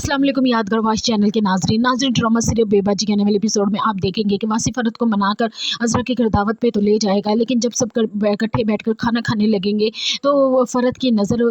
अस्सलाम वालेकुम यादगार वाश चैनल के नाजरीन ड्रामा सीरियल बेबाजी के आने वाले एपिसोड में आप देखेंगे कि वासी फरत को मनाकर अजरा के घर दावत पे तो ले जाएगा, लेकिन जब सब इकट्ठे बैठकर खाना खाने लगेंगे तो फरत की नज़र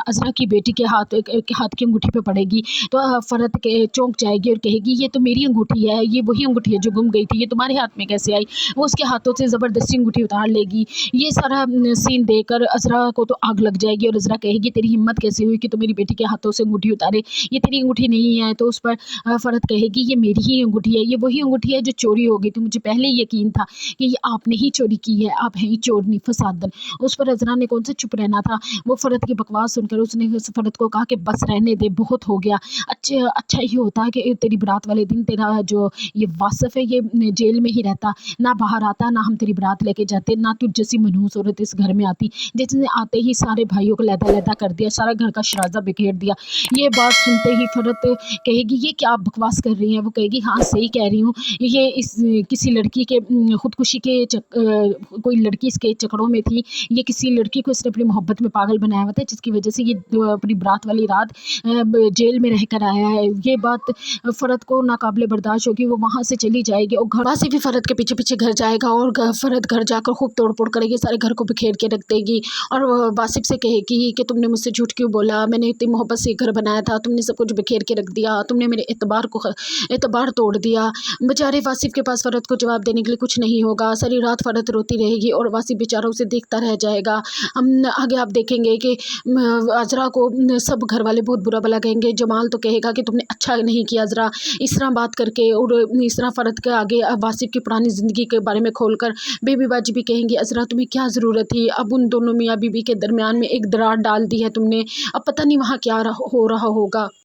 अजरा की बेटी के हाथ की अंगूठी पे पड़ेगी। तो फरत के चौंक जाएगी और कहेगी ये तो मेरी अंगूठी है, ये वही अंगूठी है जो गुम गई थी, ये तुम्हारे हाथ में कैसे आई। वो उसके हाथों से ज़बरदस्ती अंगूठी उतार लेगी। ये सारा सीन देखकर अजरा को तो आग लग जाएगी और अजरा कहेगी तेरी हिम्मत कैसे हुई कि तू मेरी बेटी के हाथों से अंगूठी उतारे, ये तेरी अंगूठी नहीं है। तो उस पर फरत कहेगी ये मेरी ही अंगूठी है, ये वही अंगूठी है जो चोरी हो गई थी, मुझे पहले ही यकीन था कि ये आपने ही चोरी की है, आप हैं ही चोरनी फसादन। उस पर अजरा ने कौन सा चुप रहना था। वो फरत की बकवास सुनकर उसने फरत को कहा कि बस रहने दे, बहुत हो गया। अच्छा ही होता कि तेरी बारात वाले दिन तेरा जो ये वासिफ है ये जेल में ही रहता, ना बाहर आता, ना हम तेरी बारात लेके जाते, ना तुझ जैसी मनहूस औरत इस घर में आती जिसने आते ही सारे भाइयों को लैदा कर दिया, सारा घर का शराजा बिखेर दिया। ये बात सुनते ही फरत कहेगी ये क्या आप बकवास कर रही हैं। वो कहेगी हाँ सही कह रही हूँ, ये इस किसी लड़की के खुदकुशी के कोई लड़की इसके चक्करों में थी, ये किसी लड़की को इसने अपनी मोहब्बत में पागल बनाया हुआ था जिसकी वजह से ये अपनी बारात वाली रात जेल में रह कर आया है। ये बात फरत को नाकाबिले बर्दाश्त होगी, वो वहाँ से चली जाएगी और घर से भी फरत के पीछे पीछे घर जाएगा और फरत घर जाकर खूब तोड़ फोड़ करेगी, सारे घर को बिखेर के रख देगी और वासिफ से कहेगी कि तुमने मुझसे झूठ क्यों बोला, मैंने इतनी मोहब्बत से घर बनाया था, तुमने सब कुछ बिखेर के रख दिया, तुमने मेरे एतबार तोड़ दिया। बेचारे वासिफ के पास फरत को जवाब देने के लिए कुछ नहीं होगा। सारी रात फरत रोती रहेगी और वासिफ बेचारा उसे देखता रह जाएगा। हम आगे आप देखेंगे कि अजरा को सब घर वाले बहुत बुरा भला कहेंगे। जमाल तो कहेगा कि तुमने अच्छा नहीं किया अजरा इस तरह बात करके, और इस तरह फरत के आगे वासिफ की पुरानी ज़िंदगी के बारे में खोलकर। बेबी बाजी भी कहेंगी अजरा तुम्हें क्या ज़रूरत थी, अब उन दोनों मियाँ बीबी के दरमियान में एक दरार डाल दी है तुमने, अब पता नहीं वहाँ क्या हो रहा होगा।